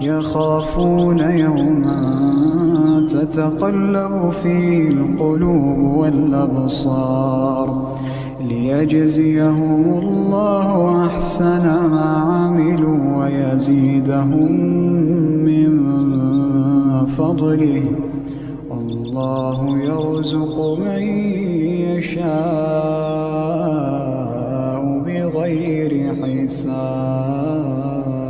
يخافون يوما تتقلب فيه القلوب والأبصار ليجزيهم الله أحسن ما عملوا ويزيدهم من فضله والله يرزق من يشاء بغير حساب.